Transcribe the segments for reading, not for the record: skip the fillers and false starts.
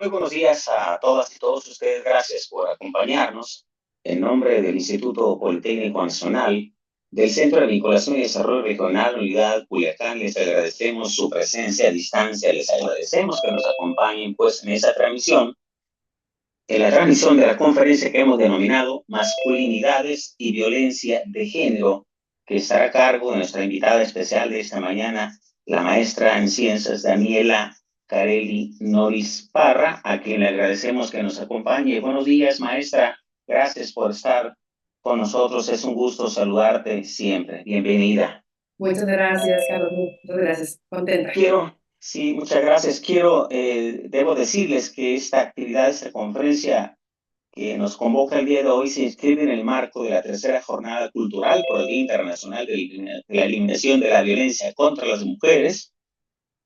Muy buenos días a todas y todos ustedes. Gracias por acompañarnos. En nombre del Instituto Politécnico Nacional, del Centro de Vinculación y Desarrollo Regional Unidad Culiacán, les agradecemos su presencia a distancia. Les agradecemos que nos acompañen pues en esa transmisión, en la transmisión de la conferencia que hemos denominado Masculinidades y Violencia de Género, que estará a cargo de nuestra invitada especial de esta mañana, la maestra en ciencias Daniela Carelli Noris Parra, a quien le agradecemos que nos acompañe. Buenos días, maestra. Gracias por estar con nosotros. Es un gusto saludarte siempre. Bienvenida. Muchas gracias, Carlos. Muchas gracias. Contenta. Sí, muchas gracias. Debo decirles que esta actividad, esta conferencia que nos convoca el día de hoy se inscribe en el marco de la tercera jornada cultural por el Día Internacional de la Eliminación de la Violencia contra las Mujeres,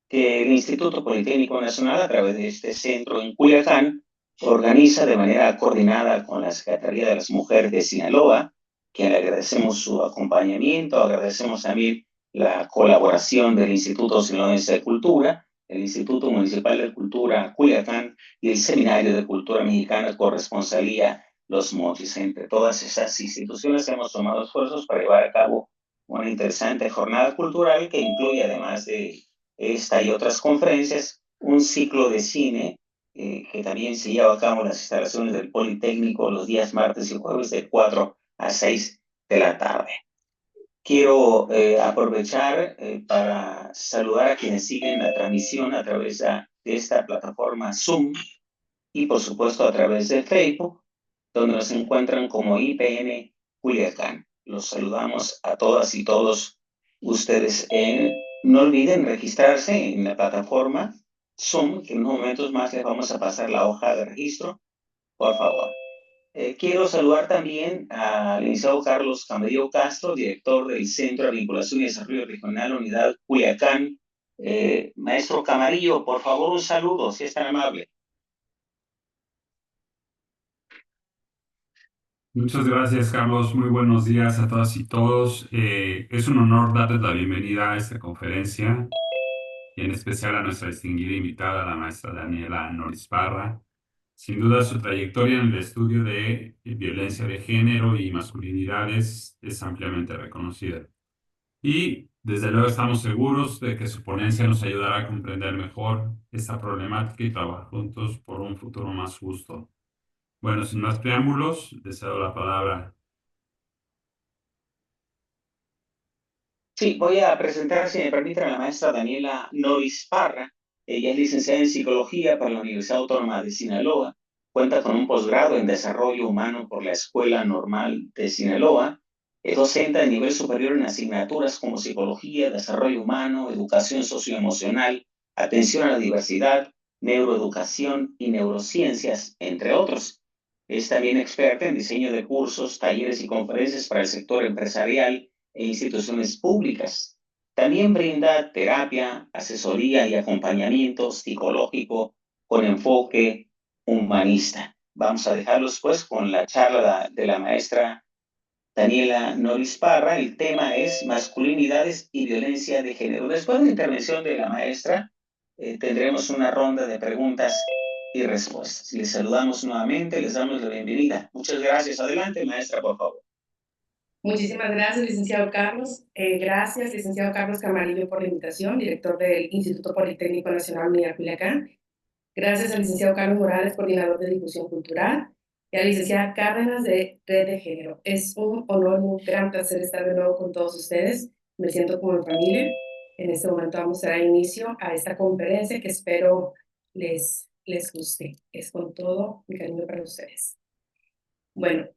que el Instituto Politécnico Nacional, a través de este centro en Culiacán, organiza de manera coordinada con la Secretaría de las Mujeres de Sinaloa, que le agradecemos su acompañamiento, agradecemos también la colaboración del Instituto Sinaloense de Cultura, el Instituto Municipal de Cultura Culiacán y el Seminario de Cultura Mexicana Corresponsalía Los Mochis. Entre todas esas instituciones hemos tomado esfuerzos para llevar a cabo una interesante jornada cultural que incluye, además de esta y otras conferencias, un ciclo de cine que también se lleva a cabo en las instalaciones del Politécnico los días martes y jueves de 4 a 6 de la tarde. Quiero aprovechar para saludar a quienes siguen la transmisión a través de esta plataforma Zoom y por supuesto a través de Facebook, donde nos encuentran como IPN Culiacán. Los saludamos a todas y todos ustedes. No olviden registrarse en la plataforma Zoom, que en unos momentos más les vamos a pasar la hoja de registro, por favor. Quiero saludar también al licenciado Carlos Camarillo Castro, director del Centro de Vinculación y Desarrollo Regional Unidad Culiacán. Maestro Camarillo, por favor, un saludo, si es tan amable. Muchas gracias, Carlos. Muy buenos días a todas y todos. Es un honor darles la bienvenida a esta conferencia, y en especial a nuestra distinguida invitada, la maestra Daniela Noris Parra. Sin duda, su trayectoria en el estudio de violencia de género y masculinidades es ampliamente reconocida. Y desde luego estamos seguros de que su ponencia nos ayudará a comprender mejor esta problemática y trabajar juntos por un futuro más justo. Bueno, sin más preámbulos, les cedo la palabra. Sí, voy a presentar, si me permiten, a la maestra Daniela Noris Parra. Ella es licenciada en Psicología por la Universidad Autónoma de Sinaloa. Cuenta con un posgrado en Desarrollo Humano por la Escuela Normal de Sinaloa. Es docente de nivel superior en asignaturas como Psicología, Desarrollo Humano, Educación Socioemocional, Atención a la Diversidad, Neuroeducación y Neurociencias, entre otros. Es también experta en diseño de cursos, talleres y conferencias para el sector empresarial e instituciones públicas. También brinda terapia, asesoría y acompañamiento psicológico con enfoque humanista. Vamos a dejarlos pues con la charla de la maestra Daniela Noris Parra. El tema es masculinidades y violencia de género. Después de la intervención de la maestra, tendremos una ronda de preguntas y respuestas. Les saludamos nuevamente, les damos la bienvenida. Muchas gracias. Adelante, maestra, por favor. Muchísimas gracias, licenciado Carlos. Gracias, licenciado Carlos Camarillo, por la invitación, director del Instituto Politécnico Nacional Unidad Culiacán. Gracias al licenciado Carlos Morales, coordinador de difusión cultural, y a la licenciada Cárdenas de Red de Género. Es un honor, un gran placer estar de nuevo con todos ustedes. Me siento como en familia. En este momento vamos a dar inicio a esta conferencia que espero les guste. Es con todo mi cariño para ustedes. Bueno,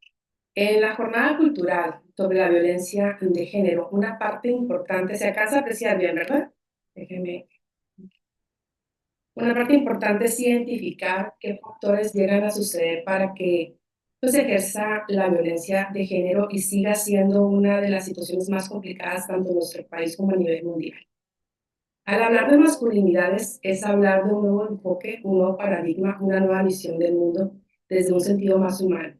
en la jornada cultural sobre la violencia de género, una parte importante, se alcanza a apreciar bien, ¿verdad? Déjenme. Una parte importante es identificar qué factores llegan a suceder para que se ejerza la violencia de género y siga siendo una de las situaciones más complicadas tanto en nuestro país como a nivel mundial. Al hablar de masculinidades es hablar de un nuevo enfoque, un nuevo paradigma, una nueva visión del mundo desde un sentido más humano.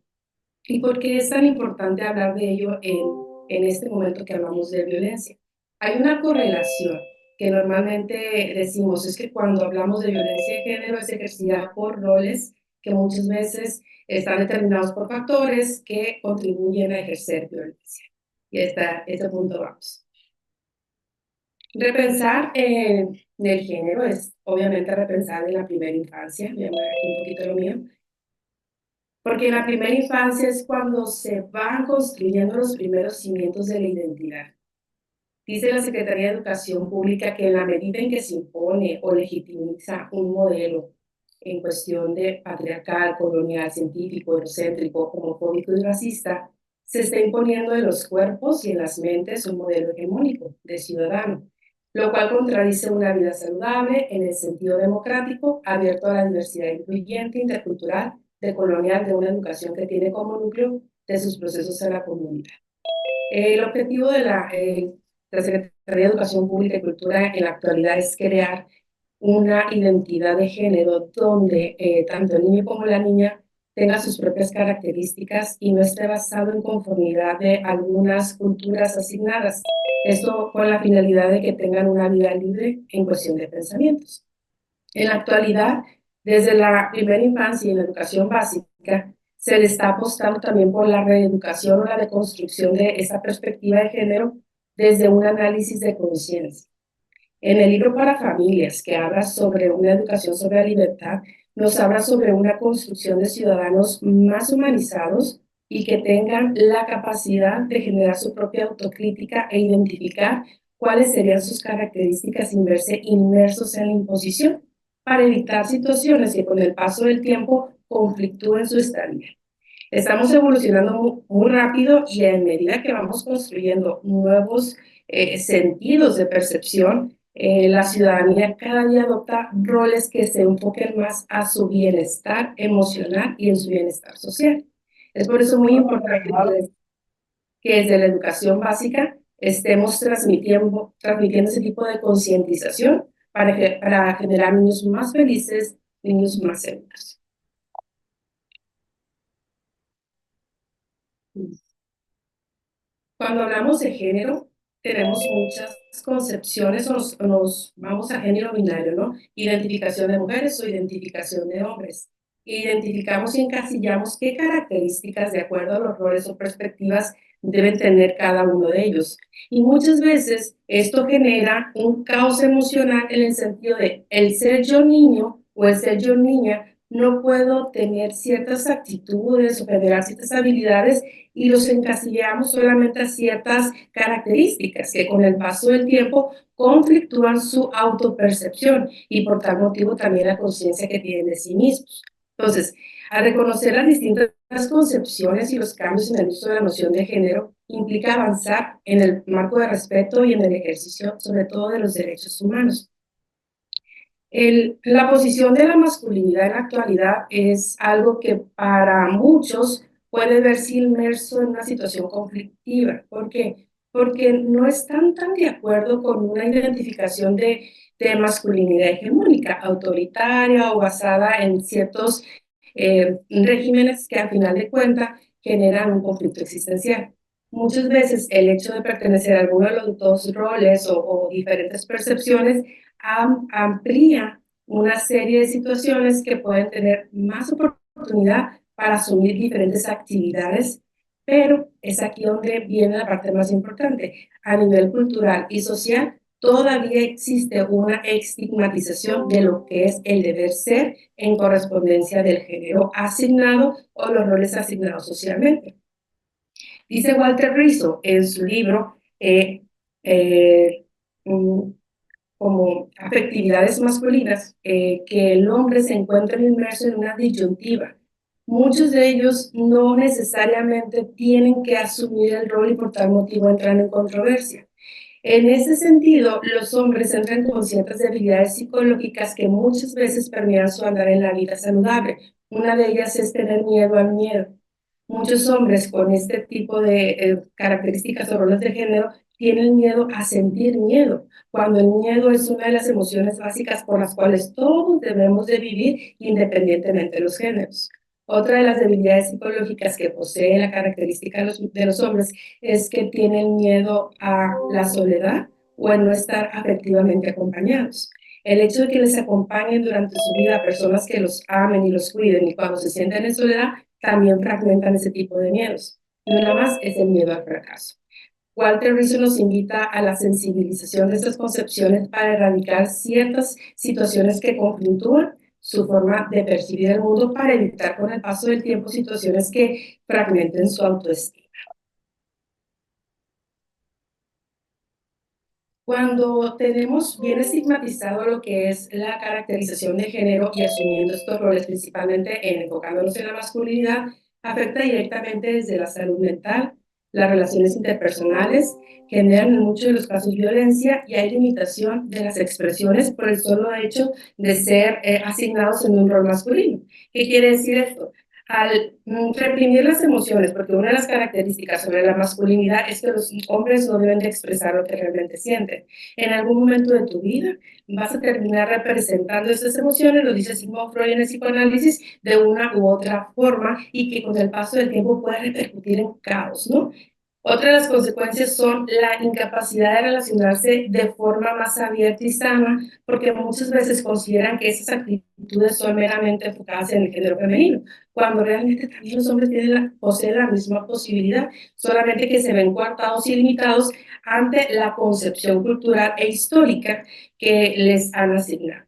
¿Y por qué es tan importante hablar de ello en este momento que hablamos de violencia? Hay una correlación que normalmente decimos es que cuando hablamos de violencia de género es ejercida por roles que muchas veces están determinados por factores que contribuyen a ejercer violencia. Y hasta este punto vamos. Repensar en el género es obviamente repensar en la primera infancia, voy a hablar aquí un poquito lo mío, porque en la primera infancia es cuando se van construyendo los primeros cimientos de la identidad. Dice la Secretaría de Educación Pública que en la medida en que se impone o legitimiza un modelo en cuestión de patriarcal, colonial, científico, eurocéntrico, homofóbico y racista, se está imponiendo en los cuerpos y en las mentes un modelo hegemónico de ciudadano, lo cual contradice una vida saludable en el sentido democrático, abierto a la diversidad incluyente, intercultural, decolonial, de una educación que tiene como núcleo de sus procesos en la comunidad. El objetivo de la Secretaría de Educación Pública y Cultura en la actualidad es crear una identidad de género donde tanto el niño como la niña tenga sus propias características y no esté basado en conformidad de algunas culturas asignadas. Esto con la finalidad de que tengan una vida libre en cuestión de pensamientos. En la actualidad, desde la primera infancia y en la educación básica, se le está apostando también por la reeducación o la deconstrucción de esa perspectiva de género desde un análisis de conciencia. En el libro para familias, que habla sobre una educación sobre la libertad, nos habla sobre una construcción de ciudadanos más humanizados y que tengan la capacidad de generar su propia autocrítica e identificar cuáles serían sus características sin verse inmersos en la imposición, para evitar situaciones que con el paso del tiempo conflictúen su estadía. Estamos evolucionando muy rápido y a medida que vamos construyendo nuevos sentidos de percepción, la ciudadanía cada día adopta roles que se enfoquen más a su bienestar emocional y en su bienestar social. Es por eso muy importante que desde la educación básica estemos transmitiendo ese tipo de concientización para generar niños más felices, niños más seguros. Cuando hablamos de género, tenemos muchas concepciones o nos vamos a género binario, ¿no? Identificación de mujeres o identificación de hombres. Identificamos y encasillamos qué características, de acuerdo a los roles o perspectivas, deben tener cada uno de ellos. Y muchas veces esto genera un caos emocional en el sentido de el ser yo niño o el ser yo niña, no puedo tener ciertas actitudes o generar ciertas habilidades y los encasillamos solamente a ciertas características que con el paso del tiempo conflictúan su autopercepción y por tal motivo también la conciencia que tienen de sí mismos. Entonces, al reconocer las distintas concepciones y los cambios en el uso de la noción de género, implica avanzar en el marco de respeto y en el ejercicio, sobre todo, de los derechos humanos. La posición de la masculinidad en la actualidad es algo que para muchos puede verse inmerso en una situación conflictiva. ¿Por qué? Porque no están tan de acuerdo con una identificación de masculinidad hegemónica, autoritaria o basada en ciertos regímenes que al final de cuentas generan un conflicto existencial. Muchas veces el hecho de pertenecer a alguno de los dos roles o diferentes percepciones amplía una serie de situaciones que pueden tener más oportunidad para asumir diferentes actividades, pero es aquí donde viene la parte más importante. A nivel cultural y social, todavía existe una estigmatización de lo que es el deber ser en correspondencia del género asignado o los roles asignados socialmente. Dice Walter Rizzo en su libro como afectividades masculinas, que el hombre se encuentra inmerso en una disyuntiva. Muchos de ellos no necesariamente tienen que asumir el rol y por tal motivo entran en controversia. En ese sentido, los hombres entran con ciertas debilidades psicológicas que muchas veces permean su andar en la vida saludable. Una de ellas es tener miedo al miedo. Muchos hombres con este tipo de características o roles de género tienen miedo a sentir miedo, cuando el miedo es una de las emociones básicas por las cuales todos debemos de vivir independientemente de los géneros. Otra de las debilidades psicológicas que posee la característica de los hombres es que tienen miedo a la soledad o en no estar afectivamente acompañados. El hecho de que les acompañen durante su vida personas que los amen y los cuiden y cuando se sienten en soledad, también fragmentan ese tipo de miedos. Y una más es el miedo al fracaso. Walter Rizzo nos invita a la sensibilización de estas concepciones para erradicar ciertas situaciones que conflictúan su forma de percibir el mundo para evitar con el paso del tiempo situaciones que fragmenten su autoestima. Cuando tenemos bien estigmatizado lo que es la caracterización de género y asumiendo estos roles principalmente enfocándonos en la masculinidad, afecta directamente desde la salud mental, las relaciones interpersonales, generan en muchos de los casos violencia y hay limitación de las expresiones por el solo hecho de ser asignados en un rol masculino. ¿Qué quiere decir esto? Al reprimir las emociones, porque una de las características sobre la masculinidad es que los hombres no deben de expresar lo que realmente sienten. En algún momento de tu vida vas a terminar representando esas emociones, lo dice Sigmund Freud en el psicoanálisis, de una u otra forma y que con el paso del tiempo puede repercutir en caos, ¿no? Otra de las consecuencias son la incapacidad de relacionarse de forma más abierta y sana, porque muchas veces consideran que esas actitudes son meramente enfocadas en el género femenino, cuando realmente también los hombres poseen la misma posibilidad, solamente que se ven coartados y limitados ante la concepción cultural e histórica que les han asignado.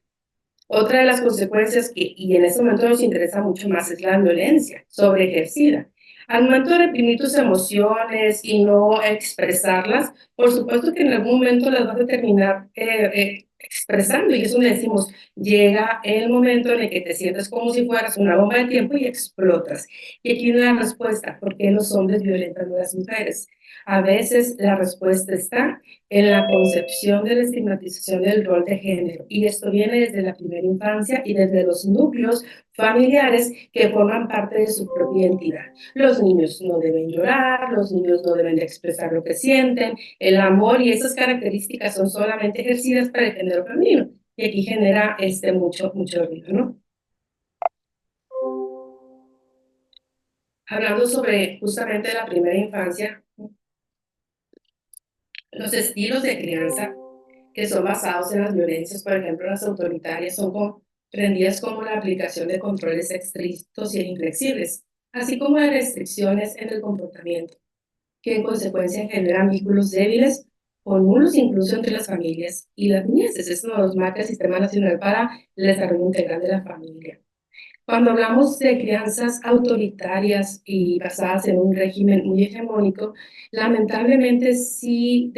Otra de las consecuencias que, y en este momento nos interesa mucho más, es la violencia sobre ejercida. Al momento de reprimir tus emociones y no expresarlas, por supuesto que en algún momento las vas a terminar expresando y es donde decimos, llega el momento en el que te sientes como si fueras una bomba de tiempo y explotas. Y aquí viene la respuesta, ¿por qué los hombres violentan a las mujeres? A veces la respuesta está en la concepción de la estigmatización del rol de género. Y esto viene desde la primera infancia y desde los núcleos familiares que forman parte de su propia identidad. Los niños no deben llorar, los niños no deben de expresar lo que sienten, el amor y esas características son solamente ejercidas para el género femenino. Y aquí genera mucho ruido, ¿no? Hablando sobre justamente la primera infancia, los estilos de crianza que son basados en las violencias, por ejemplo, las autoritarias, son comprendidas como la aplicación de controles estrictos e inflexibles, así como de restricciones en el comportamiento, que en consecuencia generan vínculos débiles o nulos incluso entre las familias y las niñeces. Eso nos marca el Sistema Nacional para el Desarrollo Integral de la Familia. Cuando hablamos de crianzas autoritarias y basadas en un régimen muy hegemónico, lamentablemente sí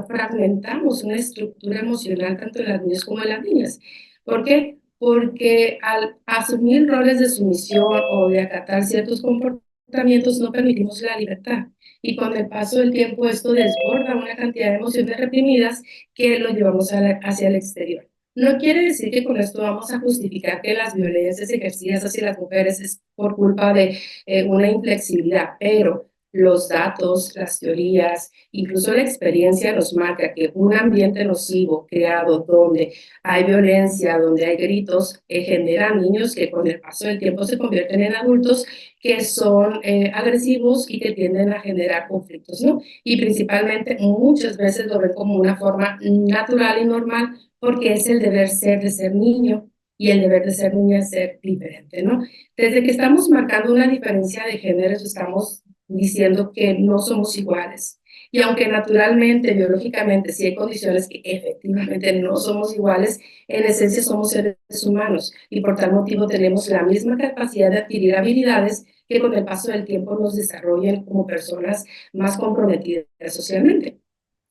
fragmentamos una estructura emocional tanto en las niñas como en las niñas. ¿Por qué? Porque al asumir roles de sumisión o de acatar ciertos comportamientos no permitimos la libertad. Y con el paso del tiempo esto desborda una cantidad de emociones reprimidas que lo llevamos hacia el exterior. No quiere decir que con esto vamos a justificar que las violencias ejercidas hacia las mujeres es por culpa de una inflexibilidad, pero los datos, las teorías, incluso la experiencia nos marca que un ambiente nocivo creado donde hay violencia, donde hay gritos, genera niños que con el paso del tiempo se convierten en adultos que son agresivos y que tienden a generar conflictos, ¿no? Y principalmente muchas veces lo ven como una forma natural y normal porque es el deber ser de ser niño y el deber de ser niña es ser diferente, ¿no? Desde que estamos marcando una diferencia de géneros, estamos diciendo que no somos iguales. Y aunque naturalmente, biológicamente, sí hay condiciones que efectivamente no somos iguales, en esencia somos seres humanos y por tal motivo tenemos la misma capacidad de adquirir habilidades que con el paso del tiempo nos desarrollen como personas más comprometidas socialmente.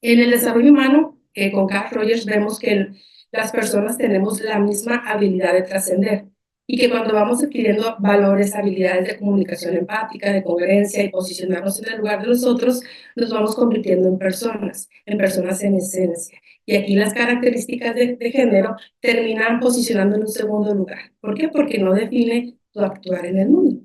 En el desarrollo humano, con Carl Rogers vemos que las personas tenemos la misma habilidad de trascender y que cuando vamos adquiriendo valores, habilidades de comunicación empática, de congruencia y posicionarnos en el lugar de los otros, nos vamos convirtiendo en personas en esencia. Y aquí las características de género terminan posicionando en un segundo lugar. ¿Por qué? Porque no define tu actuar en el mundo.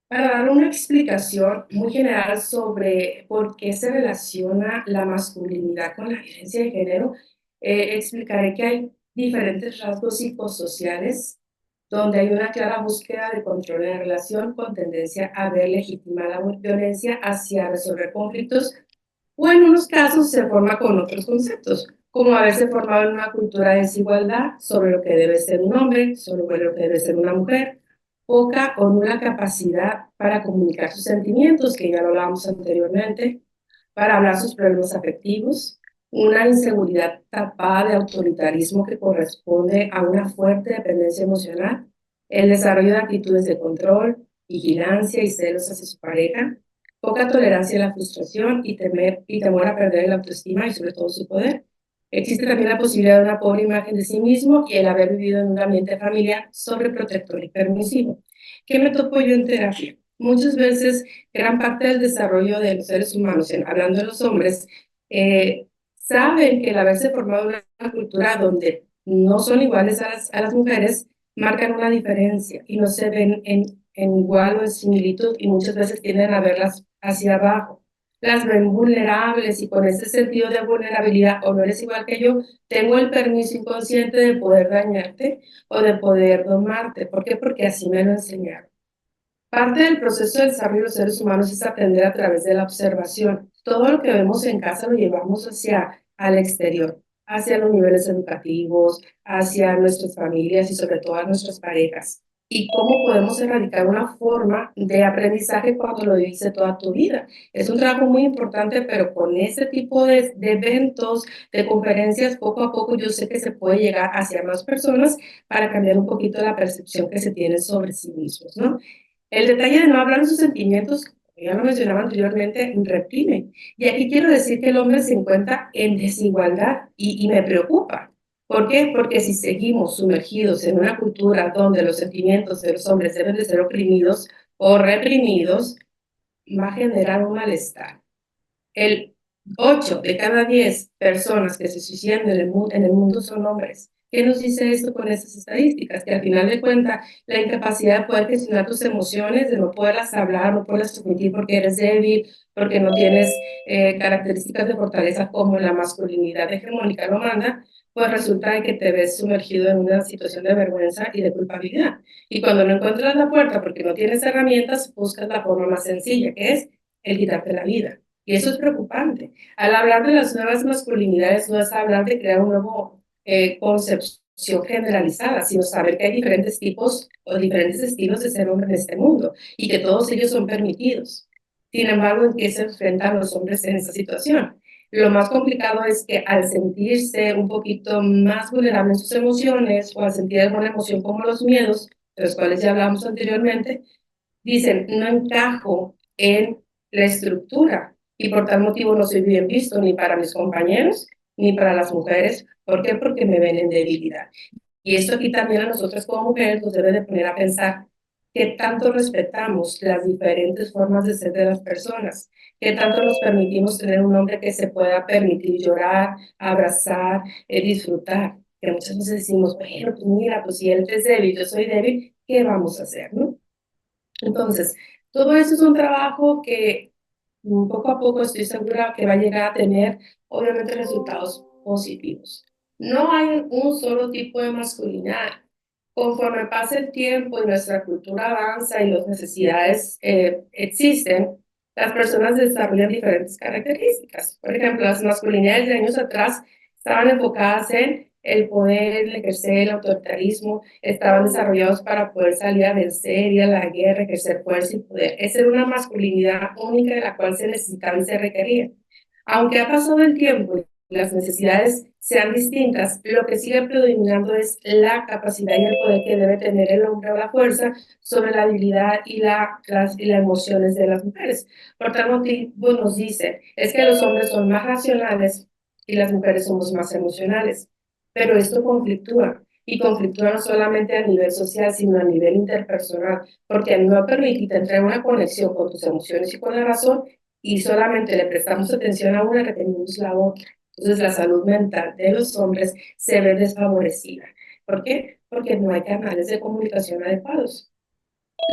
Para dar una explicación muy general sobre por qué se relaciona la masculinidad con la violencia de género, explicaré que hay diferentes rasgos psicosociales donde hay una clara búsqueda de control en la relación con tendencia a ver legitimada la violencia hacia resolver conflictos, o en unos casos se forma con otros conceptos, como haberse formado en una cultura de desigualdad sobre lo que debe ser un hombre, sobre lo que debe ser una mujer, poca o nula capacidad para comunicar sus sentimientos, que ya lo hablábamos anteriormente, para hablar sus problemas afectivos, una inseguridad tapada de autoritarismo que corresponde a una fuerte dependencia emocional, el desarrollo de actitudes de control, vigilancia y celos hacia su pareja, poca tolerancia a la frustración y temor a perder la autoestima y sobre todo su poder. Existe también la posibilidad de una pobre imagen de sí mismo y el haber vivido en un ambiente familiar sobreprotector y permisivo. ¿Qué me topo yo en terapia? Muchas veces gran parte del desarrollo de los seres humanos, hablando de los hombres, saben que el haberse formado en una cultura donde no son iguales a las mujeres, marcan una diferencia y no se ven en igual o en similitud y muchas veces tienden a verlas hacia abajo. Las ven vulnerables y con ese sentido de vulnerabilidad, o no eres igual que yo, tengo el permiso inconsciente de poder dañarte o de poder domarte. ¿Por qué? Porque así me lo enseñaron. Parte del proceso de desarrollo de los seres humanos es aprender a través de la observación. Todo lo que vemos en casa lo llevamos hacia al exterior, hacia los niveles educativos, hacia nuestras familias y sobre todo a nuestras parejas. Y cómo podemos erradicar una forma de aprendizaje cuando lo viviste toda tu vida. Es un trabajo muy importante, pero con este tipo de eventos, de conferencias, poco a poco yo sé que se puede llegar hacia más personas para cambiar un poquito la percepción que se tiene sobre sí mismos, ¿no? El detalle de no hablar de sus sentimientos, como ya lo mencionaba anteriormente, reprime. Y aquí quiero decir que el hombre se encuentra en desigualdad y me preocupa. ¿Por qué? Porque si seguimos sumergidos en una cultura donde los sentimientos de los hombres deben de ser oprimidos o reprimidos, va a generar un malestar. El 8 de cada 10 personas que se suicidan en el mundo son hombres. ¿Qué nos dice esto con estas estadísticas? Que al final de cuentas, la incapacidad de poder gestionar tus emociones, de no poderlas hablar, no poderlas transmitir porque eres débil, porque no tienes características de fortaleza como la masculinidad hegemónica lo manda, pues resulta de que te ves sumergido en una situación de vergüenza y de culpabilidad. Y cuando no encuentras la puerta porque no tienes herramientas, buscas la forma más sencilla, que es el quitarte la vida. Y eso es preocupante. Al hablar de las nuevas masculinidades, no es hablar de crear un nuevo concepción generalizada, sino saber que hay diferentes tipos o diferentes estilos de ser hombre en este mundo y que todos ellos son permitidos. Sin embargo, ¿en qué se enfrentan los hombres en esta situación? Lo más complicado es que al sentirse un poquito más vulnerables en sus emociones o al sentir alguna emoción como los miedos, de los cuales ya hablamos anteriormente, dicen, no encajo en la estructura y por tal motivo no soy bien visto ni para mis compañeros ni para las mujeres. ¿Por qué? Porque me ven en debilidad. Y esto aquí también a nosotros como mujeres nos debe de poner a pensar qué tanto respetamos las diferentes formas de ser de las personas, qué tanto nos permitimos tener un hombre que se pueda permitir llorar, abrazar, disfrutar. Que muchas veces decimos, bueno, pues mira, pues si él es débil, yo soy débil, ¿qué vamos a hacer, no? Entonces, todo eso es un trabajo que poco a poco estoy segura que va a llegar a tener, obviamente, resultados positivos. No hay un solo tipo de masculinidad. Conforme pasa el tiempo y nuestra cultura avanza y las necesidades existen, las personas desarrollan diferentes características. Por ejemplo, las masculinidades de años atrás estaban enfocadas en el poder, el ejercer el autoritarismo, estaban desarrollados para poder salir a vencer, ir a la guerra, ejercer fuerza y poder. Esa era una masculinidad única de la cual se necesitaba y se requería. Aunque ha pasado el tiempo y las necesidades sean distintas, lo que sigue predominando es la capacidad y el poder que debe tener el hombre o la fuerza sobre la habilidad y las emociones de las mujeres. Por tal motivo nos dice, es que los hombres son más racionales y las mujeres somos más emocionales. Pero esto conflictúa, y conflictúa no solamente a nivel social, sino a nivel interpersonal, porque al no permitirte entrar en una conexión con tus emociones y con la razón, y solamente le prestamos atención a una, retenemos la otra. Entonces la salud mental de los hombres se ve desfavorecida. ¿Por qué? Porque no hay canales de comunicación adecuados.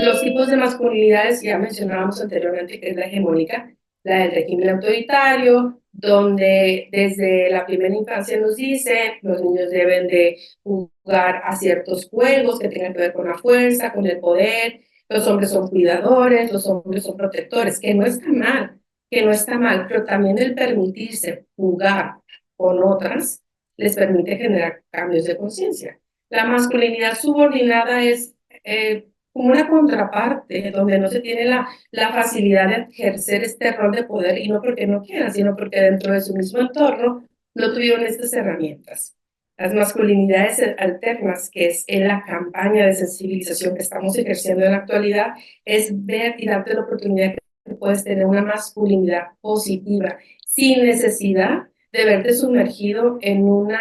Los tipos de masculinidades ya mencionábamos anteriormente, que es la hegemónica, la del régimen autoritario, donde desde la primera infancia nos dicen los niños deben de jugar a ciertos juegos que tengan que ver con la fuerza, con el poder, los hombres son cuidadores, los hombres son protectores, que no está mal, que no está mal, pero también el permitirse jugar con otras les permite generar cambios de conciencia. La masculinidad subordinada es como una contraparte, donde no se tiene la facilidad de ejercer este rol de poder, y no porque no quieran, sino porque dentro de su mismo entorno no tuvieron estas herramientas. Las masculinidades alternas, que es en la campaña de sensibilización que estamos ejerciendo en la actualidad, es ver y darte la oportunidad que puedes tener una masculinidad positiva, sin necesidad de verte sumergido en un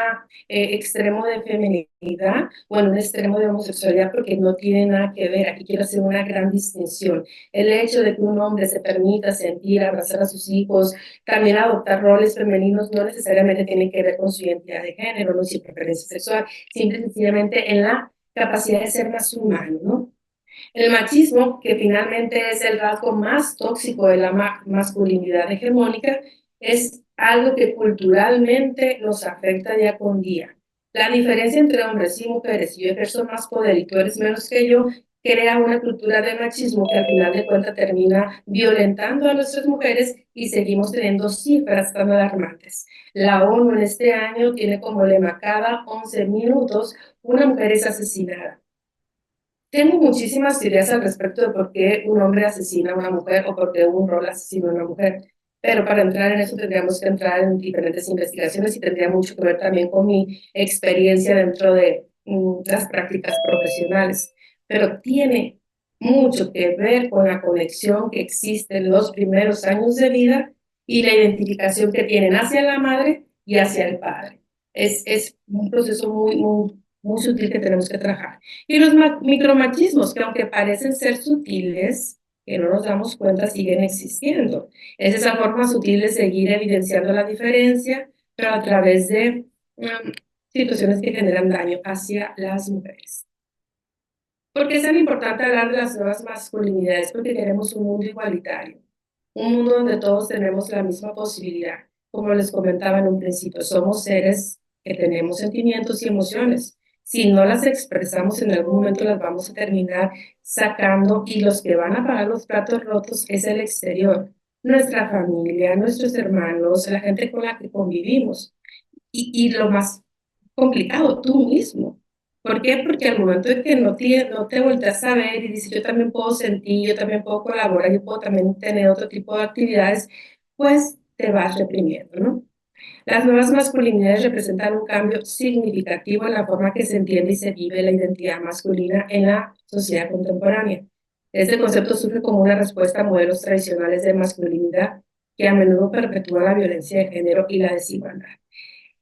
extremo de feminidad o en un extremo de homosexualidad, porque no tiene nada que ver. Aquí quiero hacer una gran distinción. El hecho de que un hombre se permita sentir, abrazar a sus hijos, también adoptar roles femeninos, no necesariamente tiene que ver con su identidad de género, no su preferencia sexual, simple y sencillamente en la capacidad de ser más humano, ¿no? El machismo, que finalmente es el rasgo más tóxico de la masculinidad hegemónica, es algo que culturalmente nos afecta día con día. La diferencia entre hombres y mujeres, yo ejerzo más poder y tú eres menos que yo, crea una cultura de machismo que al final de cuentas termina violentando a nuestras mujeres, y seguimos teniendo cifras tan alarmantes. La ONU en este año tiene como lema: cada 11 minutos una mujer es asesinada. Tengo muchísimas teorías al respecto de por qué un hombre asesina a una mujer o por qué un rol asesina a una mujer, pero para entrar en eso tendríamos que entrar en diferentes investigaciones y tendría mucho que ver también con mi experiencia dentro de las prácticas profesionales. Pero tiene mucho que ver con la conexión que existe en los primeros años de vida y la identificación que tienen hacia la madre y hacia el padre. Es un proceso muy sutil que tenemos que trabajar. Y los micromachismos, que aunque parecen ser sutiles, que no nos damos cuenta, siguen existiendo. Es esa forma sutil de seguir evidenciando la diferencia, pero a través de situaciones que generan daño hacia las mujeres. ¿Por qué es tan importante hablar de las nuevas masculinidades? Porque queremos un mundo igualitario, un mundo donde todos tenemos la misma posibilidad. Como les comentaba en un principio, somos seres que tenemos sentimientos y emociones. Si no las expresamos, en algún momento las vamos a terminar sacando, y los que van a pagar los platos rotos es el exterior, nuestra familia, nuestros hermanos, la gente con la que convivimos. Y lo más complicado, tú mismo. ¿Por qué? Porque al momento de que no te volteas a ver y dices, yo también puedo sentir, yo también puedo colaborar, yo puedo también tener otro tipo de actividades, pues te vas reprimiendo, ¿no? Las nuevas masculinidades representan un cambio significativo en la forma que se entiende y se vive la identidad masculina en la sociedad contemporánea. Este concepto surge como una respuesta a modelos tradicionales de masculinidad que a menudo perpetúan la violencia de género y la desigualdad.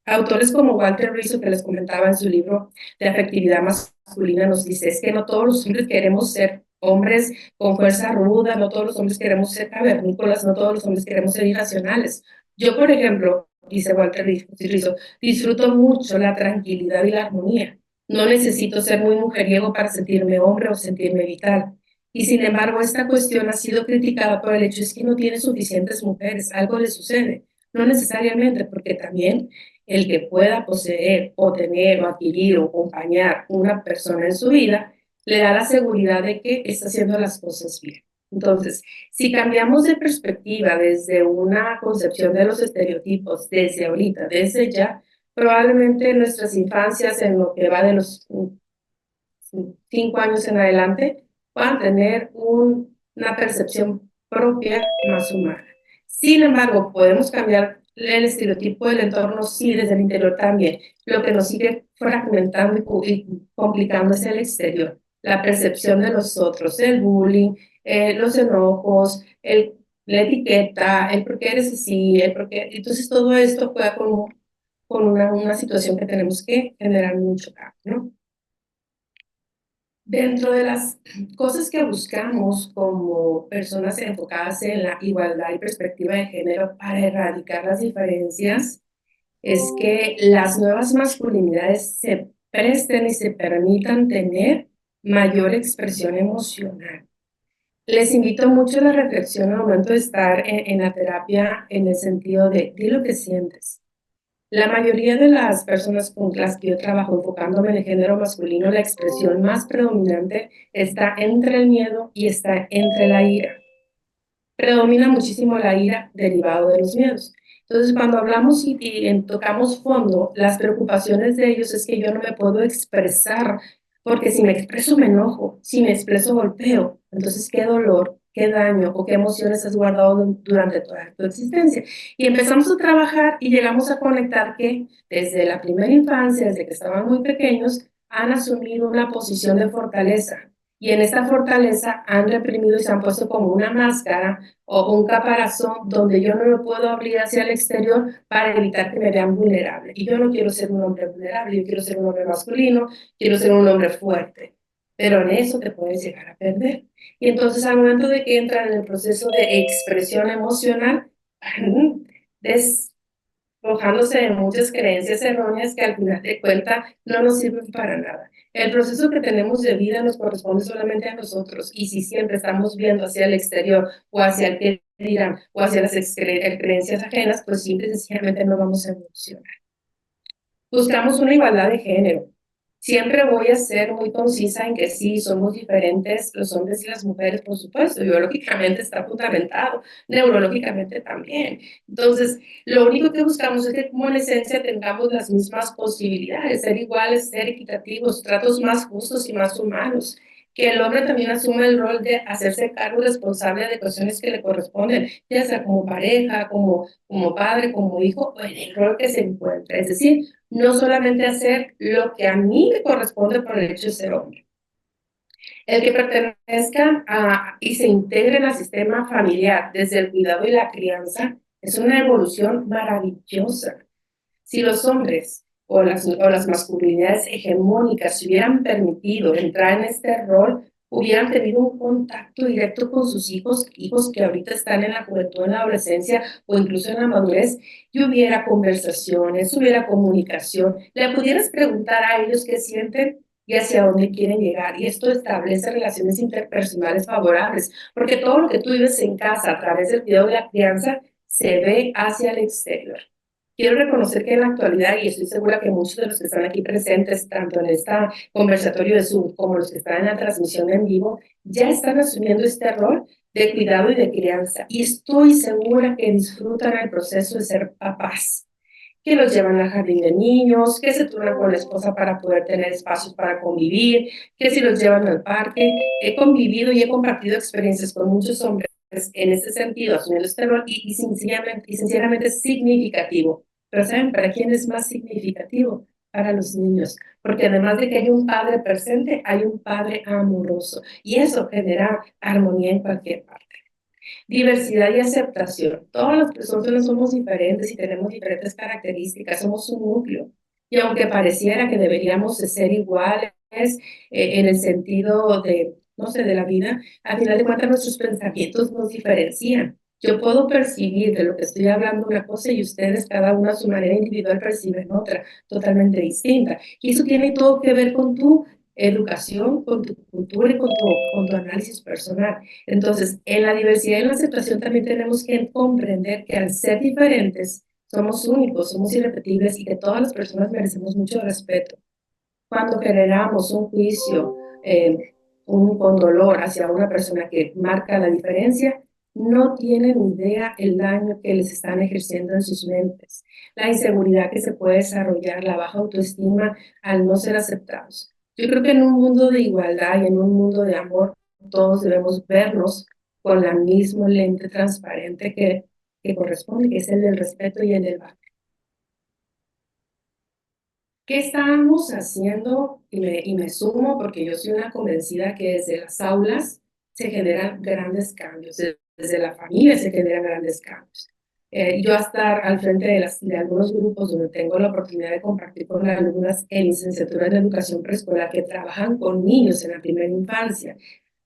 Autores como Walter Rizzo, que les comentaba en su libro de afectividad masculina, nos dice, es que no todos los hombres queremos ser hombres con fuerza ruda, no todos los hombres queremos ser cavernícolas, no todos los hombres queremos ser irracionales. Yo, por ejemplo, dice Walter Rizzo, disfruto mucho la tranquilidad y la armonía. No necesito ser muy mujeriego para sentirme hombre o sentirme vital. Y sin embargo, esta cuestión ha sido criticada por el hecho es que no tiene suficientes mujeres, algo le sucede. No necesariamente, porque también el que pueda poseer o tener o adquirir o acompañar una persona en su vida, le da la seguridad de que está haciendo las cosas bien. Entonces, si cambiamos de perspectiva desde una concepción de los estereotipos, desde ahorita, desde ya, probablemente nuestras infancias, en lo que va de los 5 años en adelante, puedan tener una percepción propia más humana. Sin embargo, podemos cambiar el estereotipo del entorno, sí, desde el interior también. Lo que nos sigue fragmentando y complicando es el exterior, la percepción de los otros, el bullying, los enojos, la etiqueta, el por qué eres así, el por qué. Entonces, todo esto juega con una situación que tenemos que generar mucho cambio, ¿no? Dentro de las cosas que buscamos como personas enfocadas en la igualdad y perspectiva de género para erradicar las diferencias, es que las nuevas masculinidades se presten y se permitan tener mayor expresión emocional. Les invito mucho a la reflexión al momento de estar en la terapia, en el sentido de, di lo que sientes. La mayoría de las personas con las que yo trabajo, enfocándome en el género masculino, la expresión más predominante está entre el miedo y está entre la ira. Predomina muchísimo la ira derivado de los miedos. Entonces, cuando hablamos y tocamos fondo, las preocupaciones de ellos es que yo no me puedo expresar, porque si me expreso me enojo, si me expreso golpeo. Entonces, ¿qué dolor, qué daño o qué emociones has guardado durante toda tu existencia? Y empezamos a trabajar y llegamos a conectar que desde la primera infancia, desde que estaban muy pequeños, han asumido una posición de fortaleza. Y en esta fortaleza han reprimido y se han puesto como una máscara o un caparazón donde yo no me puedo abrir hacia el exterior para evitar que me vean vulnerable. Y yo no quiero ser un hombre vulnerable, yo quiero ser un hombre masculino, quiero ser un hombre fuerte. Pero en eso te puedes llegar a perder. Y entonces al momento de que entran en el proceso de expresión emocional, despojándose de muchas creencias erróneas que al final de cuentas no nos sirven para nada. El proceso que tenemos de vida nos corresponde solamente a nosotros, y si siempre estamos viendo hacia el exterior o hacia el que dirán o hacia las creencias ajenas, pues simple y sencillamente no vamos a evolucionar. Buscamos una igualdad de género. Siempre voy a ser muy concisa en que sí, somos diferentes los hombres y las mujeres, por supuesto, biológicamente está fundamentado, neurológicamente también. Entonces, lo único que buscamos es que como en esencia tengamos las mismas posibilidades, ser iguales, ser equitativos, tratos más justos y más humanos, que el hombre también asuma el rol de hacerse cargo responsable de cuestiones que le corresponden, ya sea como pareja, como padre, como hijo, o en el rol que se encuentra. Es decir, no solamente hacer lo que a mí me corresponde por el hecho de ser hombre. El que pertenezca y se integre en el sistema familiar desde el cuidado y la crianza es una evolución maravillosa. Si los hombres o las masculinidades hegemónicas se hubieran permitido entrar en este rol, hubieran tenido un contacto directo con sus hijos que ahorita están en la juventud, en la adolescencia o incluso en la madurez, y hubiera conversaciones, hubiera comunicación, le pudieras preguntar a ellos qué sienten y hacia dónde quieren llegar. Y esto establece relaciones interpersonales favorables, porque todo lo que tú vives en casa a través del cuidado de la crianza se ve hacia el exterior. Quiero reconocer que en la actualidad, y estoy segura que muchos de los que están aquí presentes, tanto en este conversatorio de Zoom como los que están en la transmisión en vivo, ya están asumiendo este rol de cuidado y de crianza. Y estoy segura que disfrutan el proceso de ser papás, que los llevan al jardín de niños, que se turnan con la esposa para poder tener espacios para convivir, que si los llevan al parque. He convivido y he compartido experiencias con muchos hombres en este sentido, asumiendo este rol, y sinceramente es significativo. Pero ¿saben para quién es más significativo? Para los niños, porque además de que hay un padre presente, hay un padre amoroso, y eso genera armonía en cualquier parte. Diversidad y aceptación. Todas las personas somos diferentes y tenemos diferentes características, somos un núcleo. Y aunque pareciera que deberíamos de ser iguales en el sentido de, no sé, de la vida, al final de cuentas nuestros pensamientos nos diferencian. Yo puedo percibir de lo que estoy hablando una cosa y ustedes, cada uno a su manera individual, perciben otra, totalmente distinta. Y eso tiene todo que ver con tu educación, con tu cultura y con tu análisis personal. Entonces, en la diversidad y en la aceptación también tenemos que comprender que al ser diferentes, somos únicos, somos irrepetibles y que todas las personas merecemos mucho respeto. Cuando generamos un juicio con dolor hacia una persona que marca la diferencia, no tienen idea el daño que les están ejerciendo en sus mentes, la inseguridad que se puede desarrollar, la baja autoestima al no ser aceptados. Yo creo que en un mundo de igualdad y en un mundo de amor, todos debemos vernos con la misma lente transparente que corresponde, que es el del respeto y el del valor. ¿Qué estábamos haciendo? Y me sumo porque yo soy una convencida que desde las aulas se generan grandes cambios, desde la familia se generan grandes cambios. Yo a estar al frente de algunos grupos donde tengo la oportunidad de compartir con alumnas en licenciatura en educación preescolar que trabajan con niños en la primera infancia.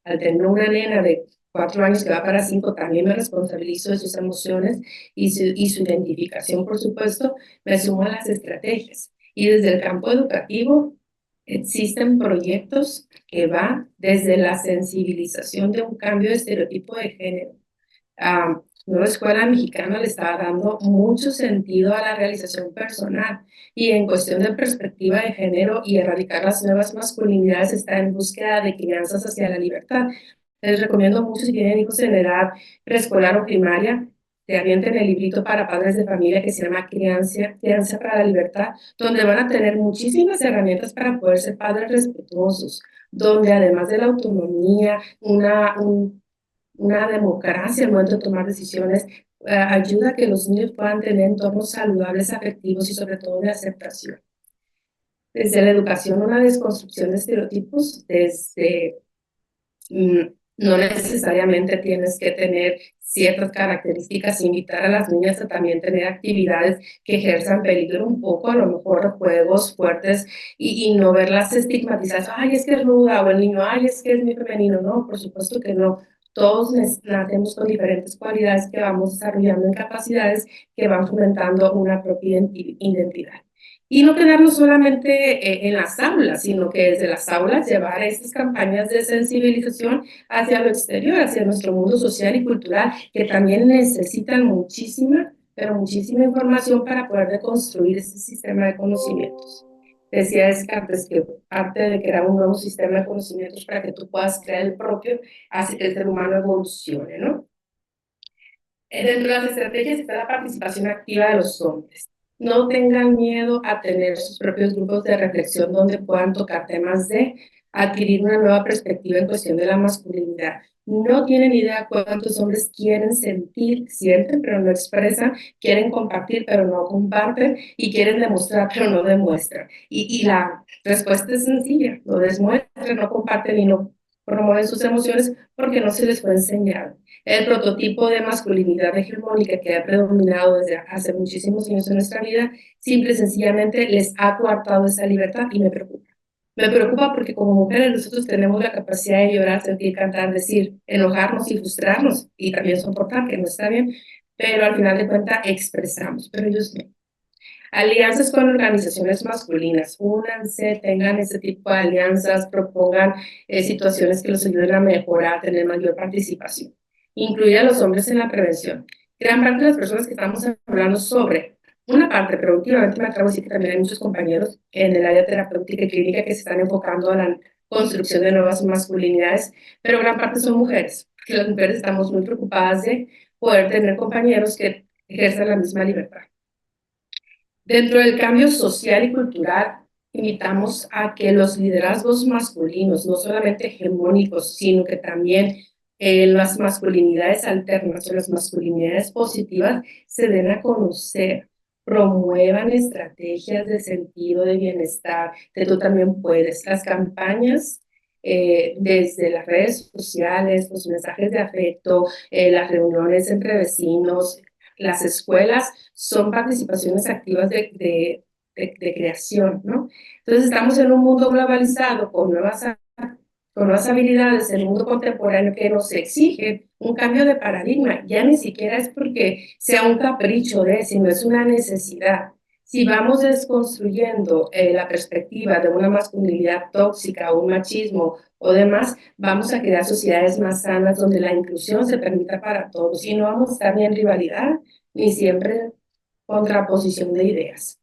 Al tener una nena de 4 años que va para 5, también me responsabilizo de sus emociones y su identificación, por supuesto, me sumo a las estrategias. Y desde el campo educativo, Existen proyectos que van desde la sensibilización de un cambio de estereotipo de género. Nueva Escuela Mexicana le está dando mucho sentido a la realización personal y en cuestión de perspectiva de género y erradicar las nuevas masculinidades está en búsqueda de crianzas hacia la libertad. Les recomiendo mucho si tienen hijos en edad preescolar o primaria, te avienten el librito para padres de familia que se llama Crianza para la Libertad, donde van a tener muchísimas herramientas para poder ser padres respetuosos, donde además de la autonomía, una democracia al momento de tomar decisiones, ayuda a que los niños puedan tener entornos saludables, afectivos y sobre todo de aceptación. Desde la educación, una desconstrucción de estereotipos, desde no necesariamente tienes que tener ciertas características, invitar a las niñas a también tener actividades que ejerzan peligro un poco, a lo mejor juegos fuertes y no verlas estigmatizadas, ay, es que es ruda, o el niño, ay, es que es muy femenino, no, por supuesto que no. Todos nacemos con diferentes cualidades que vamos desarrollando en capacidades que van fomentando una propia identidad. Y no quedarnos solamente en las aulas, sino que desde las aulas llevar estas campañas de sensibilización hacia lo exterior, hacia nuestro mundo social y cultural, que también necesitan muchísima, pero muchísima información para poder deconstruir este sistema de conocimientos. Decía Descartes que parte de crear un nuevo sistema de conocimientos para que tú puedas crear el propio, hace que el ser humano evolucione, ¿no? Dentro de las estrategias está la participación activa de los hombres. No tengan miedo a tener sus propios grupos de reflexión donde puedan tocar temas de adquirir una nueva perspectiva en cuestión de la masculinidad. No tienen idea cuántos hombres quieren sentir, sienten, pero no expresan, quieren compartir, pero no comparten, y quieren demostrar, pero no demuestran. Y la respuesta es sencilla, no demuestran, no comparten y no promueven sus emociones porque no se les fue enseñado. El prototipo de masculinidad hegemónica que ha predominado desde hace muchísimos años en nuestra vida, simple y sencillamente les ha coartado esa libertad y me preocupa. Me preocupa porque como mujeres nosotros tenemos la capacidad de llorar, sentir, cantar, decir, enojarnos y frustrarnos y también soportar, que no está bien, pero al final de cuentas expresamos, pero ellos no. Alianzas con organizaciones masculinas, únanse, tengan ese tipo de alianzas, propongan situaciones que los ayuden a mejorar, a tener mayor participación. Incluir a los hombres en la prevención. Gran parte de las personas que estamos hablando sobre una parte, pero últimamente me atrevo a decir que también hay muchos compañeros en el área terapéutica y clínica que se están enfocando a la construcción de nuevas masculinidades, pero gran parte son mujeres, que las mujeres estamos muy preocupadas de poder tener compañeros que ejerzan la misma libertad. Dentro del cambio social y cultural, invitamos a que los liderazgos masculinos, no solamente hegemónicos, sino que también las masculinidades alternas o las masculinidades positivas se den a conocer, promuevan estrategias de sentido de bienestar, que tú también puedes. Las campañas desde las redes sociales, los mensajes de afecto, las reuniones entre vecinos, las escuelas son participaciones activas de creación, ¿no? Entonces estamos en un mundo globalizado con nuevas habilidades, en el mundo contemporáneo que nos exige un cambio de paradigma. Ya ni siquiera es porque sea un capricho sino es una necesidad. Si vamos desconstruyendo la perspectiva de una masculinidad tóxica o un machismo o demás, vamos a crear sociedades más sanas donde la inclusión se permita para todos y no vamos a estar ni en rivalidad ni siempre en contraposición de ideas.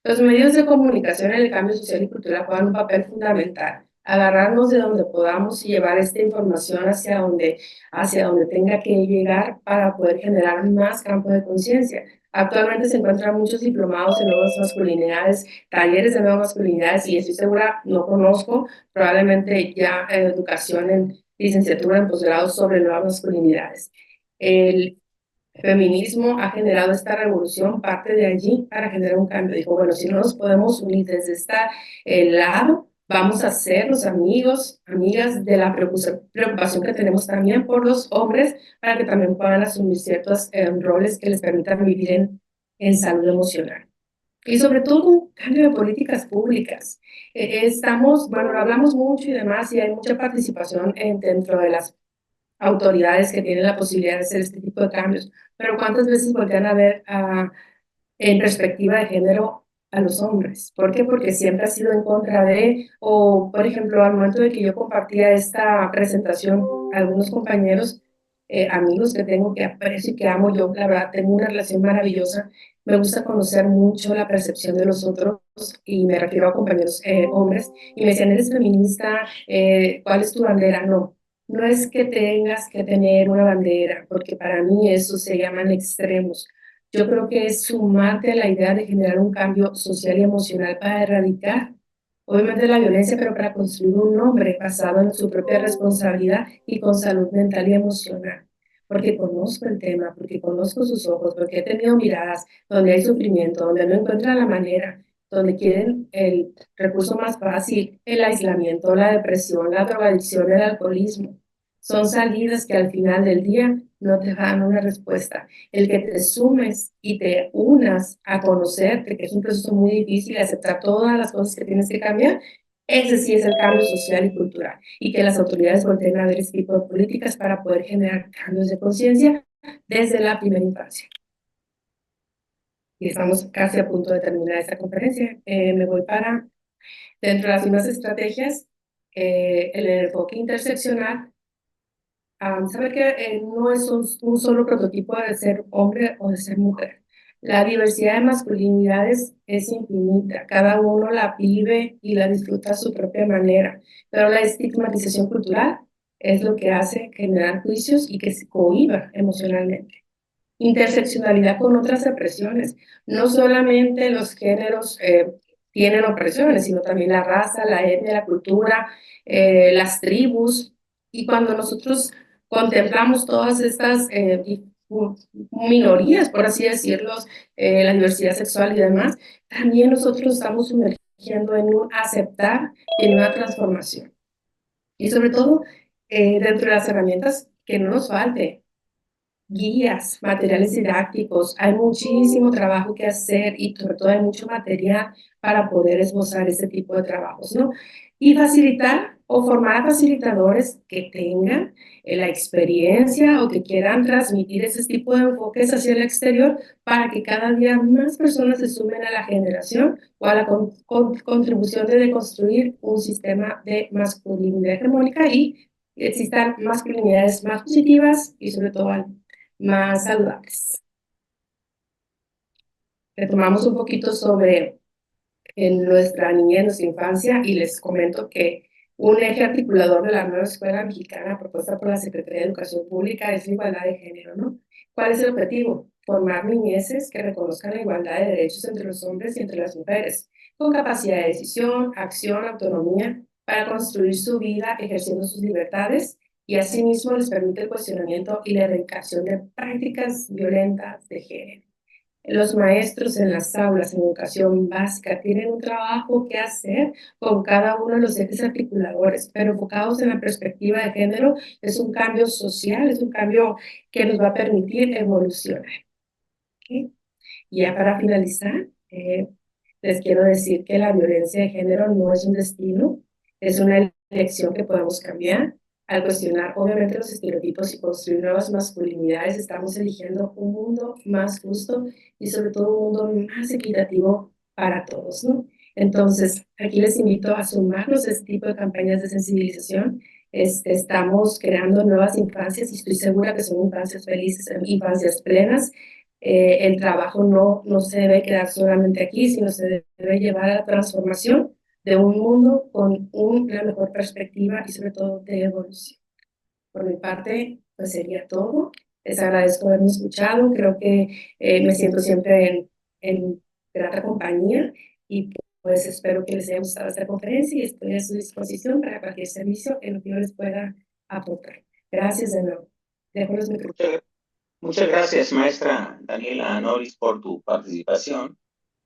Los medios de comunicación en el cambio social y cultural juegan un papel fundamental. Agarrarnos de donde podamos y llevar esta información hacia donde tenga que llegar para poder generar más campo de conciencia. Actualmente se encuentran muchos diplomados en nuevas masculinidades, talleres de nuevas masculinidades, y estoy segura, no conozco, probablemente ya educación en licenciatura, en posgrado sobre nuevas masculinidades. El feminismo ha generado esta revolución, parte de allí para generar un cambio. Dijo, bueno, si no nos podemos unir desde este lado, vamos a ser los amigos, amigas de la preocupación que tenemos también por los hombres, para que también puedan asumir ciertos roles que les permitan vivir en salud emocional. Y sobre todo un cambio de políticas públicas. Bueno, hablamos mucho y demás, y hay mucha participación dentro de las autoridades que tienen la posibilidad de hacer este tipo de cambios, pero ¿cuántas veces voltean a ver en perspectiva de género a los hombres. ¿Por qué? Porque siempre ha sido en contra de, o por ejemplo, al momento de que yo compartía esta presentación, algunos compañeros, amigos que tengo que aprecio y que amo, yo la verdad tengo una relación maravillosa, me gusta conocer mucho la percepción de los otros y me refiero a compañeros hombres y me decían, ¿eres feminista? ¿Cuál es tu bandera? No, no es que tengas que tener una bandera, porque para mí eso se llaman extremos. Yo creo que es sumarte a la idea de generar un cambio social y emocional para erradicar, obviamente, la violencia, pero para construir un hombre basado en su propia responsabilidad y con salud mental y emocional. Porque conozco el tema, porque conozco sus ojos, porque he tenido miradas donde hay sufrimiento, donde no encuentran la manera, donde quieren el recurso más fácil, el aislamiento, la depresión, la drogadicción, el alcoholismo. Son salidas que al final del día no te dan una respuesta. El que te sumes y te unas a conocerte, que es un proceso muy difícil, aceptar todas las cosas que tienes que cambiar, ese sí es el cambio social y cultural. Y que las autoridades volteen a ver este tipo de políticas para poder generar cambios de conciencia desde la primera infancia. Y estamos casi a punto de terminar esta conferencia. Me voy para, dentro de las mismas estrategias, el enfoque interseccional. Saber que no es un solo prototipo de ser hombre o de ser mujer. La diversidad de masculinidades es infinita, cada uno la vive y la disfruta a su propia manera, pero la estigmatización cultural es lo que hace generar juicios y que se cohíba emocionalmente. Interseccionalidad con otras opresiones, no solamente los géneros tienen opresiones, sino también la raza, la etnia, la cultura, las tribus, y cuando nosotros contemplamos todas estas minorías, por así decirlo, la diversidad sexual y demás, también nosotros estamos sumergiendo en un aceptar y en una transformación. Y sobre todo, dentro de las herramientas, que no nos falte guías, materiales didácticos, hay muchísimo trabajo que hacer y sobre todo hay mucho material para poder esbozar ese tipo de trabajos, ¿no? Y facilitar o formar a facilitadores que tengan la experiencia o que quieran transmitir ese tipo de enfoques hacia el exterior para que cada día más personas se sumen a la generación o a la contribución de construir un sistema de masculinidad hegemónica y existan masculinidades más positivas y sobre todo más saludables. Retomamos un poquito sobre en nuestra niñez, nuestra infancia, y les comento que un eje articulador de la nueva escuela mexicana propuesta por la Secretaría de Educación Pública es la igualdad de género, ¿no? ¿Cuál es el objetivo? Formar niñeces que reconozcan la igualdad de derechos entre los hombres y entre las mujeres, con capacidad de decisión, acción, autonomía, para construir su vida ejerciendo sus libertades y asimismo les permite el cuestionamiento y la erradicación de prácticas violentas de género. Los maestros en las aulas en educación básica tienen un trabajo que hacer con cada uno de los ejes articuladores, pero enfocados en la perspectiva de género. Es un cambio social, es un cambio que nos va a permitir evolucionar. ¿Okay? Y ya para finalizar, les quiero decir que la violencia de género no es un destino, es una elección que podemos cambiar. Al cuestionar, obviamente, los estereotipos y construir nuevas masculinidades, estamos eligiendo un mundo más justo y sobre todo un mundo más equitativo para todos, ¿no? Entonces, aquí les invito a sumarnos a este tipo de campañas de sensibilización. Estamos creando nuevas infancias y estoy segura que son infancias felices, infancias plenas. El trabajo no se debe quedar solamente aquí, sino se debe llevar a la transformación de un mundo con una mejor perspectiva y sobre todo de evolución. Por mi parte, pues sería todo. Les agradezco haberme escuchado. Creo que me siento siempre en grata compañía y pues espero que les haya gustado esta conferencia y estoy a su disposición para cualquier servicio en lo que yo les pueda aportar. Gracias de nuevo. Dejo los micrófonos. Muchas gracias, maestra Daniela Noris, por tu participación.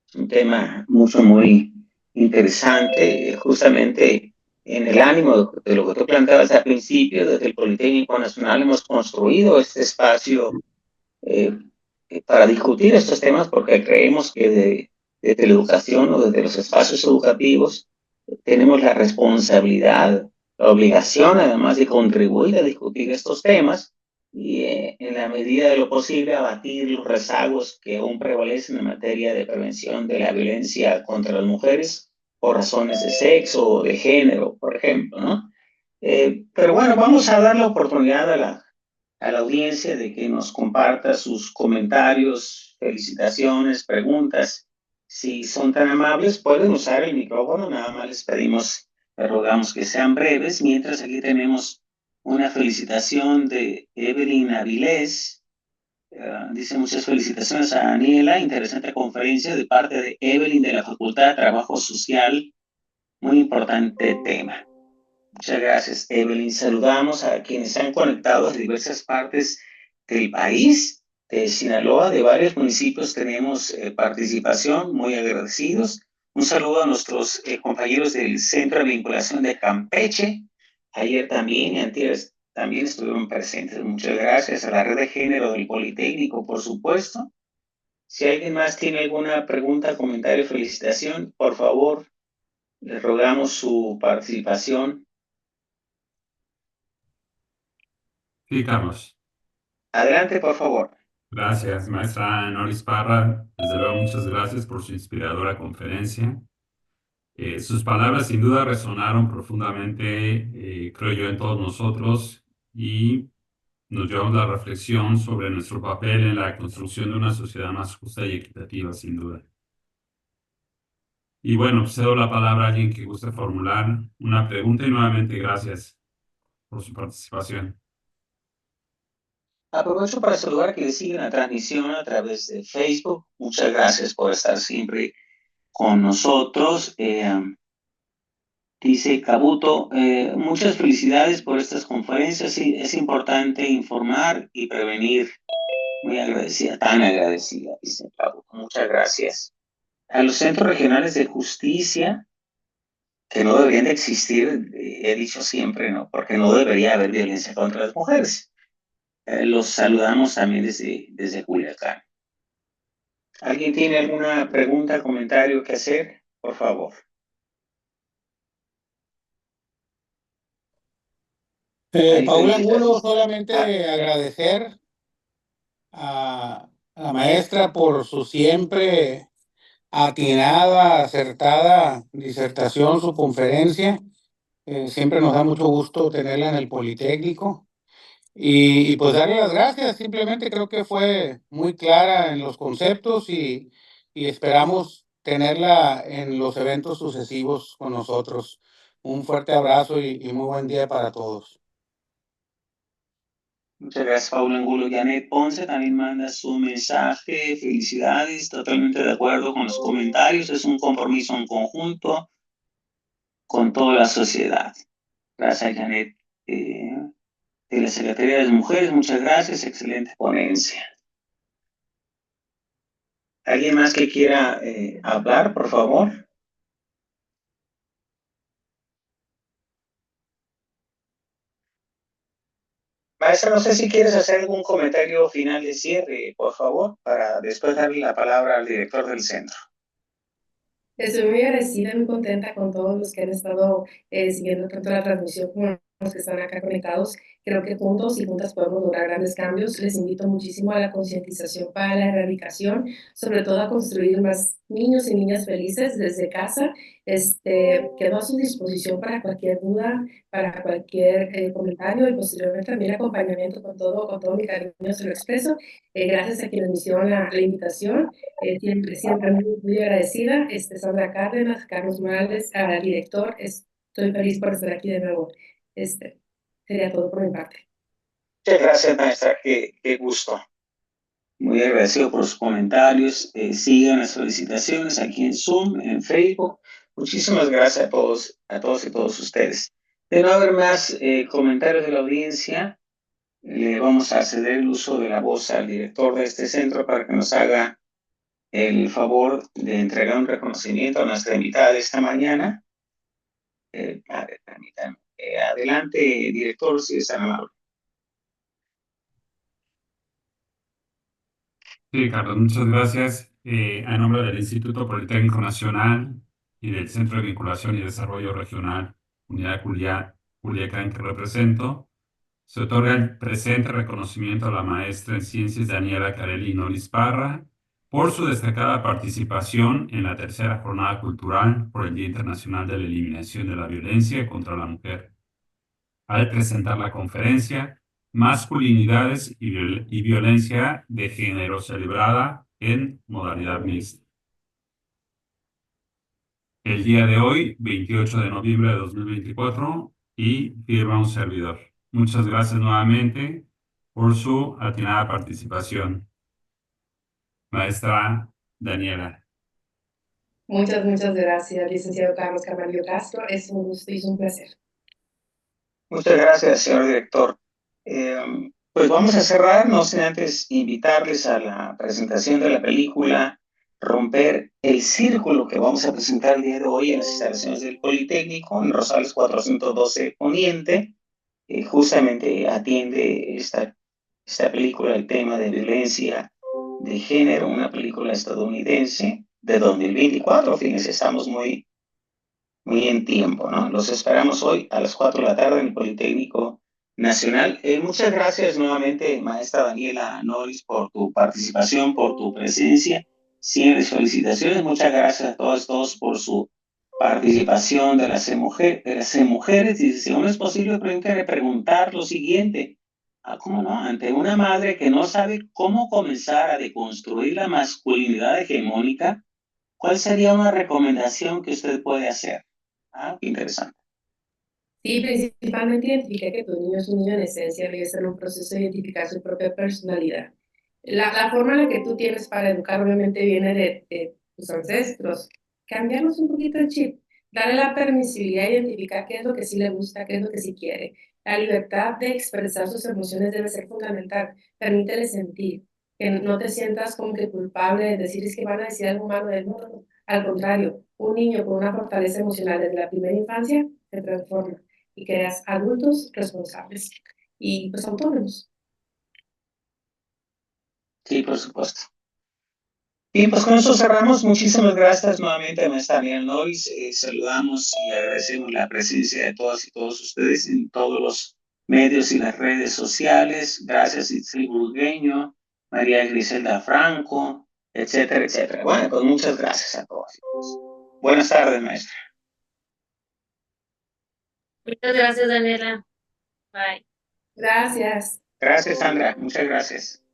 Es un tema muy interesante, justamente en el ánimo de lo que tú planteabas al principio. Desde el Politécnico Nacional hemos construido este espacio para discutir estos temas porque creemos que desde la educación o desde los espacios educativos tenemos la responsabilidad, la obligación además de contribuir a discutir estos temas y en la medida de lo posible abatir los rezagos que aún prevalecen en materia de prevención de la violencia contra las mujeres por razones de sexo o de género, por ejemplo, ¿no? Pero bueno, vamos a dar la oportunidad a la audiencia de que nos comparta sus comentarios, felicitaciones, preguntas. Si son tan amables, pueden usar el micrófono, nada más les rogamos que sean breves, mientras aquí tenemos una felicitación de Evelyn Avilés. Dice muchas felicitaciones a Daniela, interesante conferencia de parte de Evelyn de la Facultad de Trabajo Social, muy importante tema. Muchas gracias, Evelyn. Saludamos a quienes se han conectado de diversas partes del país, de Sinaloa, de varios municipios tenemos participación, muy agradecidos. Un saludo a nuestros compañeros del Centro de Vinculación de Campeche. Ayer también y antier también estuvieron presentes. Muchas gracias a la Red de Género del Politécnico, por supuesto. Si alguien más tiene alguna pregunta, comentario, felicitación, por favor, les rogamos su participación. Sí, Carlos. Adelante, por favor. Gracias, maestra Noris Parra. Desde luego, muchas gracias por su inspiradora conferencia. Sus palabras sin duda resonaron profundamente, creo yo, en todos nosotros y nos llevamos a la reflexión sobre nuestro papel en la construcción de una sociedad más justa y equitativa, sin duda. Y bueno, cedo la palabra a alguien que guste formular una pregunta y nuevamente gracias por su participación. Aprovecho para saludar a quienes siguen la transmisión a través de Facebook. Muchas gracias por estar siempre con nosotros. Dice Cabuto, muchas felicidades por estas conferencias. Sí, es importante informar y prevenir. Muy agradecida, tan agradecida, dice Cabuto. Muchas gracias. A los centros regionales de justicia, que no deberían de existir, he dicho siempre, ¿no? Porque no debería haber violencia contra las mujeres. Los saludamos también desde Culiacán. ¿Alguien tiene alguna pregunta, comentario que hacer? Por favor. Paula Angulo, solamente agradecer a la maestra por su siempre atinada, acertada disertación, su conferencia. Siempre nos da mucho gusto tenerla en el Politécnico. Y pues darle las gracias, simplemente creo que fue muy clara en los conceptos y esperamos tenerla en los eventos sucesivos con nosotros. Un fuerte abrazo y muy buen día para todos. Muchas gracias, Paula Angulo. Janet Ponce también manda su mensaje. Felicidades, totalmente de acuerdo con los comentarios. Es un compromiso en conjunto con toda la sociedad. Gracias, Janet. De la Secretaría de las Mujeres, muchas gracias. Excelente ponencia. ¿Alguien más que quiera hablar, por favor? Maestra, no sé si quieres hacer algún comentario final de cierre, por favor, para después darle la palabra al director del centro. Estoy muy agradecida, muy contenta con todos los que han estado siguiendo tanto la transmisión como los que están acá conectados. Creo que juntos y juntas podemos lograr grandes cambios. Les invito muchísimo a la concientización para la erradicación, sobre todo a construir más niños y niñas felices desde casa. Quedo a su disposición para cualquier duda, para cualquier comentario y posteriormente también acompañamiento con todo mi cariño se lo expreso. Gracias a quienes me hicieron la invitación. Siempre muy agradecida. Sandra Cárdenas, Carlos Morales, al director, estoy feliz por estar aquí de nuevo. Sería todo por mi parte. Muchas gracias, maestra, qué gusto. Muy agradecido por sus comentarios. Sigan las felicitaciones aquí en Zoom, en Facebook. Muchísimas gracias a todos y todos ustedes. De no haber más comentarios de la audiencia, le vamos a ceder el uso de la voz al director de este centro para que nos haga el favor de entregar un reconocimiento a nuestra invitada de esta mañana. Adelante, director, si es tan amable. Sí, Carlos, muchas gracias. A nombre del Instituto Politécnico Nacional y del Centro de Vinculación y Desarrollo Regional, Unidad Culiacán, que represento, Se otorga el presente reconocimiento a la maestra en Ciencias Daniela Carelli Noris Parra por su destacada participación en la tercera jornada cultural por el Día Internacional de la Eliminación de la Violencia contra la Mujer, al presentar la conferencia Masculinidades y Violencia de Género, celebrada en modalidad mixta. El día de hoy, 28 de noviembre de 2024, y firma un servidor. Muchas gracias nuevamente por su atinada participación, maestra Daniela. Muchas gracias, licenciado Carlos Camarillo Castro. Es un gusto y es un placer. Muchas gracias, señor director. Pues vamos a cerrar, no sin antes invitarles a la presentación de la película Romper el Círculo, que vamos a presentar el día de hoy en las instalaciones del Politécnico, en Rosales 412 Poniente. Justamente atiende esta película el tema de violencia de género, una película estadounidense de 2024. Fíjense, estamos muy en tiempo, ¿no? Los esperamos hoy a las 4 de la tarde en el Politécnico Nacional. Muchas gracias nuevamente, maestra Daniela Noris, por tu participación, por tu presencia. Siempre felicitaciones. Muchas gracias a todos por su participación de las mujeres. Y si aún es posible, preguntar lo siguiente. ¿Cómo no? Ante una madre que no sabe cómo comenzar a deconstruir la masculinidad hegemónica, ¿cuál sería una recomendación que usted puede hacer? Qué interesante. Sí, principalmente identifica que tu niño es un niño en esencia, debe ser un proceso de identificar su propia personalidad. La forma en la que tú tienes para educar obviamente viene de tus ancestros. Cambiarnos un poquito el chip, darle la permisibilidad de identificar qué es lo que sí le gusta, qué es lo que sí quiere. La libertad de expresar sus emociones debe ser fundamental. Permítele sentir, que no te sientas como que culpable de decir es que van a decir algo malo del mundo. Al contrario, un niño con una fortaleza emocional desde la primera infancia se transforma y creas adultos responsables y pues autónomos. Sí, por supuesto. Bien, pues con eso cerramos. Muchísimas gracias nuevamente a maestra Daniela Noris. Saludamos y agradecemos la presencia de todas y todos ustedes en todos los medios y las redes sociales. Gracias, Itzel Burgueño, María Griselda Franco, etcétera, etcétera. Bueno, pues muchas gracias a todos y todos. Buenas tardes, maestra. Muchas gracias, Daniela. Bye. Gracias. Gracias, Sandra. Muchas gracias.